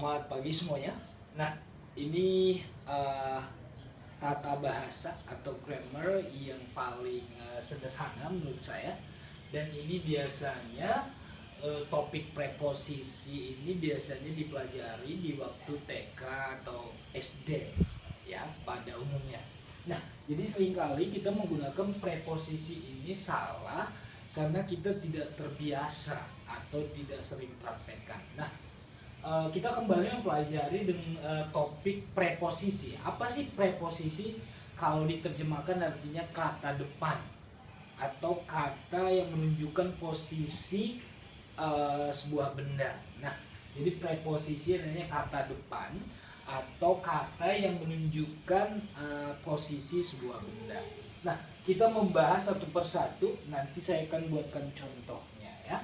Selamat pagi semuanya. Nah, ini tata bahasa atau grammar yang paling sederhana menurut saya. Dan ini biasanya topik preposisi ini biasanya dipelajari di waktu TK atau SD ya pada umumnya. Nah, jadi seringkali kita menggunakan preposisi ini salah karena kita tidak terbiasa atau tidak sering praktekkan. Nah, kita kembali mempelajari dengan topik preposisi. Apa sih preposisi? Kalau diterjemahkan artinya kata depan atau kata yang menunjukkan posisi sebuah benda. Nah, jadi preposisi artinya kata depan atau kata yang menunjukkan posisi sebuah benda. Nah, kita membahas satu persatu. Nanti saya akan buatkan contohnya ya.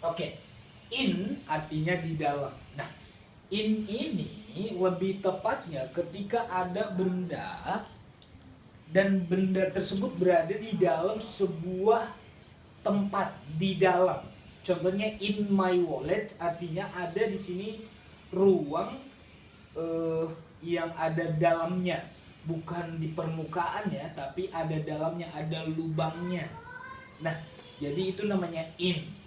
Oke. In artinya di dalam. Nah, in ini lebih tepatnya ketika ada benda dan benda tersebut berada di dalam sebuah tempat di dalam. Contohnya in my wallet artinya ada di sini ruang yang ada dalamnya, bukan di permukaan ya, tapi ada dalamnya, ada lubangnya. Nah, jadi itu namanya in.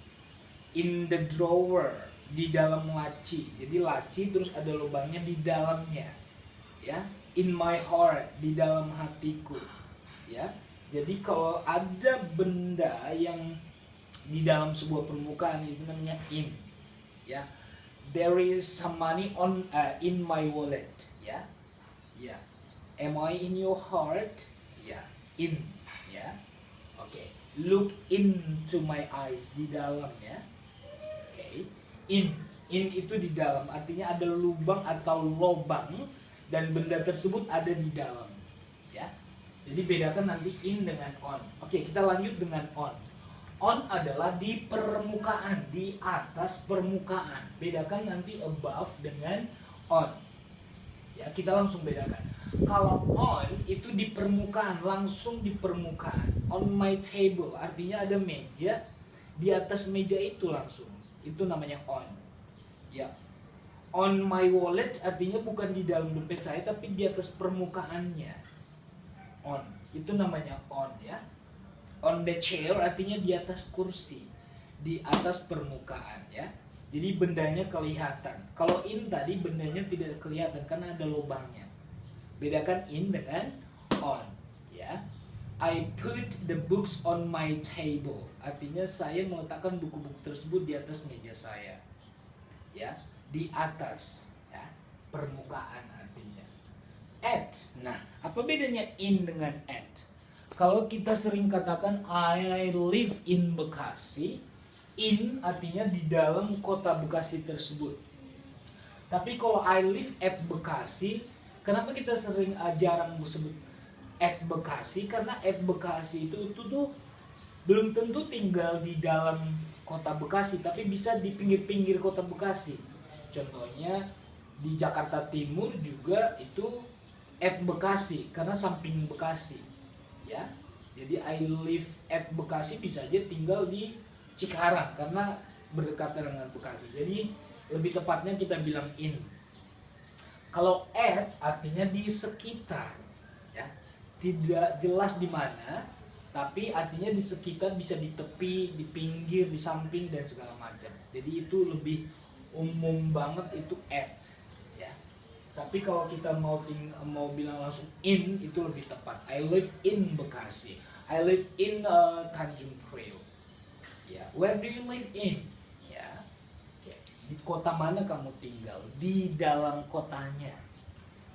In the drawer, di dalam laci. Jadi laci terus ada lubangnya di dalamnya. Ya, in my heart, di dalam hatiku. Ya. Jadi kalau ada benda yang di dalam sebuah permukaan itu namanya in. Ya. There is some money in my wallet, ya. Ya. Am I in your heart? Ya. In, ya. Oke. Look into my eyes, di dalam ya. In itu di dalam, artinya ada lubang atau lobang dan benda tersebut ada di dalam ya. Jadi bedakan nanti in dengan on. Oke, kita lanjut dengan on. On adalah di permukaan, di atas permukaan. Bedakan nanti above dengan on ya, kita langsung bedakan. Kalau on itu di permukaan, langsung di permukaan. On my table artinya ada meja, di atas meja itu langsung, itu namanya on ya. On my wallet artinya bukan di dalam dompet saya tapi di atas permukaannya. On itu namanya on ya. On the chair artinya di atas kursi, di atas permukaan ya. Jadi bendanya kelihatan. Kalau in tadi bendanya tidak kelihatan karena ada lubangnya. Bedakan in dengan on ya. I put the books on my table. Artinya saya meletakkan buku-buku tersebut di atas meja saya. Ya, di atas ya, permukaan artinya. At. Nah, apa bedanya in dengan at? Kalau kita sering katakan I live in Bekasi, in artinya di dalam kota Bekasi tersebut. Tapi kalau I live at Bekasi, kenapa kita sering jarang disebut at Bekasi? Karena at Bekasi itu tuh belum tentu tinggal di dalam kota Bekasi, tapi bisa di pinggir-pinggir kota Bekasi. Contohnya di Jakarta Timur juga itu at Bekasi karena samping Bekasi. Ya. Jadi I live at Bekasi bisa aja tinggal di Cikarang karena berdekatan dengan Bekasi. Jadi lebih tepatnya kita bilang in. Kalau at artinya di sekitar. Ya. Tidak jelas di mana, tapi artinya di sekitar, bisa di tepi, di pinggir, di samping dan segala macam. Jadi itu lebih umum banget itu at ya. Tapi kalau kita mau bilang langsung in itu lebih tepat. I live in Bekasi. I live in Tanjung Priok. Ya, where do you live in? Ya. Okay. Di kota mana kamu tinggal? Di dalam kotanya.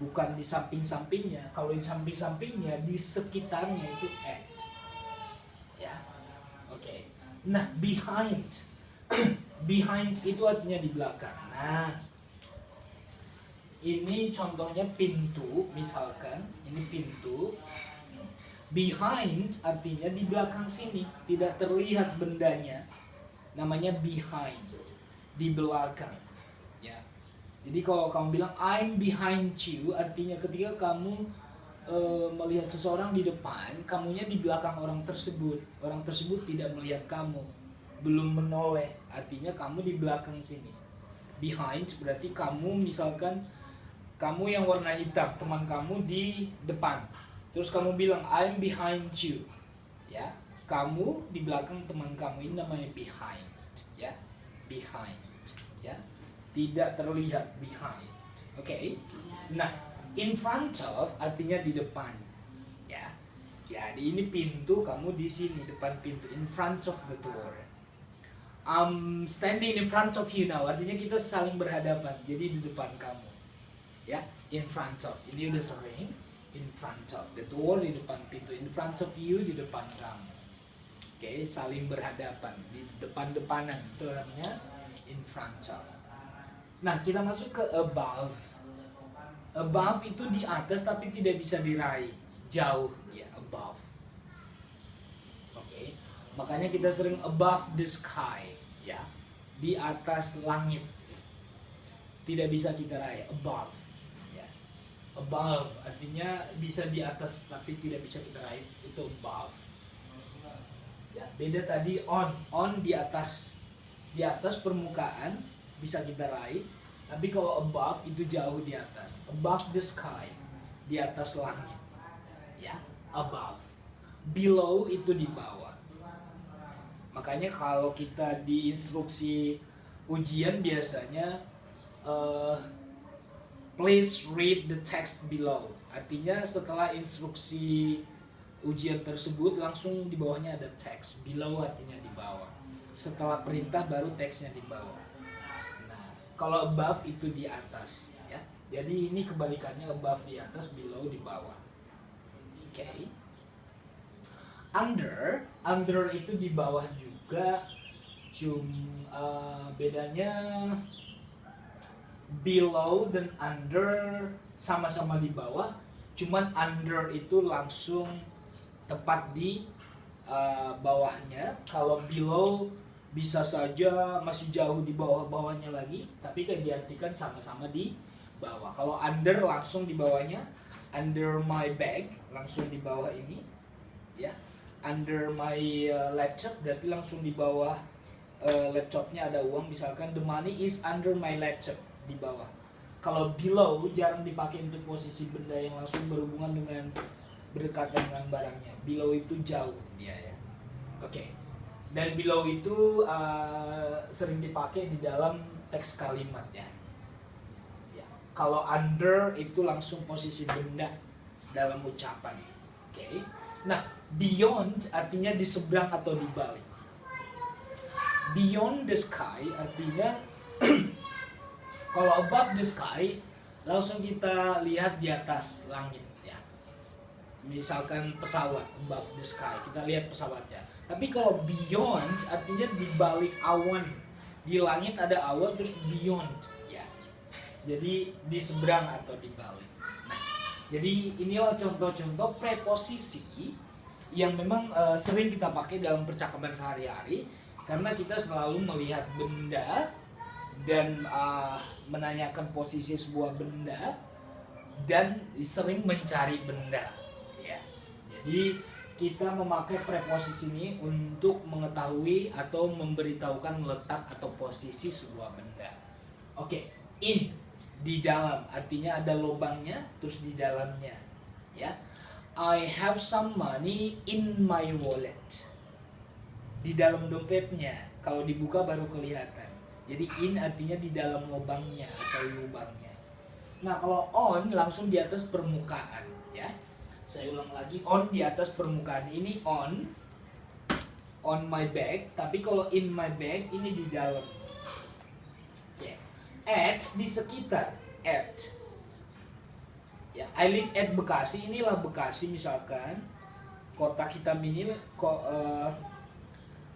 Bukan di samping-sampingnya. Kalau di samping-sampingnya, di sekitarnya itu at. Ya, oke. Okay. Nah, behind, behind itu artinya di belakang. Nah, ini contohnya pintu, misalkan ini pintu. Behind artinya di belakang sini, tidak terlihat bendanya. Namanya behind, di belakang. Ya. Jadi kalau kamu bilang I'm behind you, artinya ketika kamu melihat seseorang di depan, kamunya di belakang orang tersebut. Orang tersebut tidak melihat kamu, belum menoleh, artinya kamu di belakang sini. Behind berarti kamu, misalkan kamu yang warna hitam, teman kamu di depan. Terus kamu bilang I'm behind you. Ya, kamu di belakang teman kamu, ini namanya behind, ya. Behind, ya. Tidak terlihat, behind. Oke. Nah, in front of artinya di depan. Ya. Jadi ini pintu, kamu di sini depan pintu, in front of the door. I'm standing in front of you now, artinya kita saling berhadapan. Jadi di depan kamu. Ya, in front of. Ini udah sering. In front of the door, di depan pintu. In front of you, di depan kamu. Oke, saling berhadapan, di depan-depanan. Itu namanya in front of. Nah, kita masuk ke above. Above itu di atas tapi tidak bisa diraih. Jauh, ya, above. Oke, makanya kita sering above the sky, ya. Di atas langit. Tidak bisa kita raih, above. Above artinya bisa di atas tapi tidak bisa kita raih, itu above. Ya, beda tadi on di atas permukaan bisa kita raih, tapi kalau above itu jauh di atas, above the sky, di atas langit, ya, above. Below itu di bawah. Makanya kalau kita di instruksi ujian biasanya please read the text below. Artinya setelah instruksi ujian tersebut langsung di bawahnya ada teks. Below artinya di bawah. Setelah perintah baru teksnya di bawah. Nah, kalau above itu di atas, ya. Jadi ini kebalikannya, above di atas, below di bawah. Oke. Okay. Under itu di bawah juga. Bedanya below dan under sama-sama di bawah, cuman under itu langsung tepat di bawahnya. Kalau below bisa saja masih jauh di bawahnya lagi, tapi kan diartikan sama-sama di bawah. Kalau under langsung di bawahnya, under my bag langsung di bawah ini, ya. Under my laptop berarti langsung di bawah laptopnya ada uang, misalkan the money is under my laptop, di bawah. Kalau below jarang dipakai untuk posisi benda yang langsung berhubungan dengan berdekatan dengan barangnya. Below itu jauh dia, ya. Oke. Dan below itu sering dipakai di dalam teks kalimat, ya. Ya. Kalau under itu langsung posisi benda dalam ucapan. Oke. Nah, beyond artinya di seberang atau di balik. Beyond the sky artinya kalau above the sky langsung kita lihat di atas langit, ya. Misalkan pesawat, above the sky kita lihat pesawatnya. Tapi kalau beyond artinya di balik awan. Di langit ada awan terus beyond, ya. Jadi di seberang atau di balik. Nah, jadi inilah contoh-contoh preposisi yang memang sering kita pakai dalam percakapan sehari-hari, karena kita selalu melihat benda dan menanyakan posisi sebuah benda dan sering mencari benda, ya. Jadi kita memakai preposisi ini untuk mengetahui atau memberitahukan letak atau posisi sebuah benda. Oke, in, di dalam artinya ada lubangnya terus di dalamnya, ya. I have some money in my wallet. Di dalam dompetnya, kalau dibuka baru kelihatan. Jadi in artinya di dalam lubangnya atau lubangnya. Nah, kalau on langsung di atas permukaan, ya. Saya ulang lagi, on di atas permukaan. Ini on my bag, tapi kalau in my bag ini di dalam. Ya. At di sekitar, at. Ya, I live at Bekasi, inilah Bekasi misalkan. Kotak hitam ini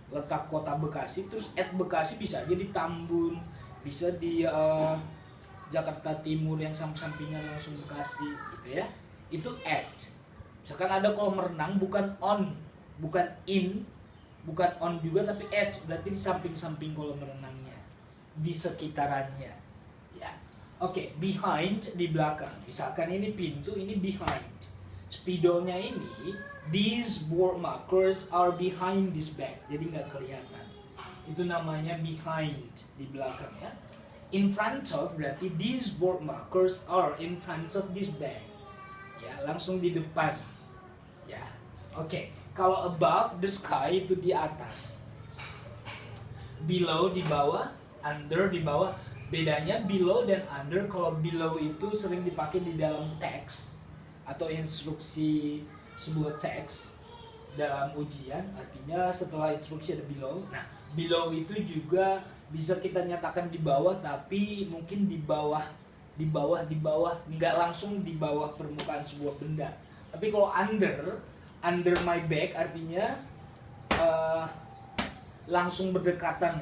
letak kota Bekasi, terus at Bekasi bisa aja di Tambun, bisa di Jakarta Timur yang samping-sampingan langsung Bekasi, gitu ya. Itu at. Misalkan ada kolam renang, bukan on, bukan in, bukan on juga, tapi at, berarti di samping-samping kolam renangnya, di sekitarannya, ya. Oke, behind di belakang. Misalkan ini pintu, ini behind. Spidolnya ini, these board markers are behind this bag, jadi nggak kelihatan. Itu namanya behind, di belakang, ya. In front of berarti these board markers are in front of this bag. Ya, langsung di depan. Ya. Oke. Kalau above the sky itu di atas. Below di bawah, under di bawah. Bedanya below dan under, kalau below itu sering dipakai di dalam teks atau instruksi sebuah teks dalam ujian, artinya setelah instruksi ada below. Nah, below itu juga bisa kita nyatakan di bawah, tapi mungkin di bawah, nggak langsung di bawah permukaan sebuah benda. Tapi kalau under my bag artinya langsung berdekatan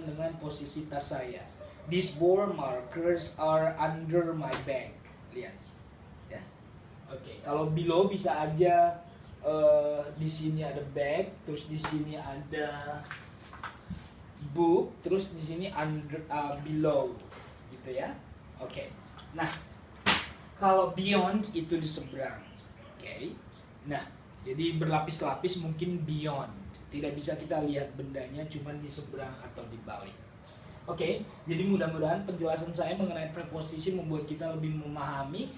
dengan posisi tas saya. These board markers are under my bag. Lihat, ya. Oke, kalau below bisa aja di sini ada bag, terus di sini ada book, terus di sini under below, gitu ya. Oke. Nah, kalau beyond itu di seberang. Oke. Nah, jadi berlapis-lapis mungkin beyond. Tidak bisa kita lihat bendanya cuma di seberang atau di balik. Oke, jadi mudah-mudahan penjelasan saya mengenai preposition membuat kita lebih memahami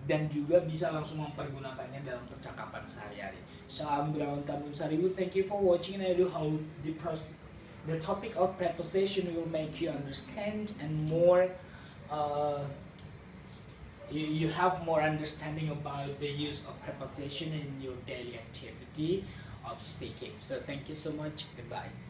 dan juga bisa langsung mempergunakannya dalam percakapan sehari-hari. So I'm Gunawan Tambun Saribu. Thank you for watching, and I do hope the topic of preposition will make you understand and more. You have more understanding about the use of preposition in your daily activity of speaking. So thank you so much. Goodbye.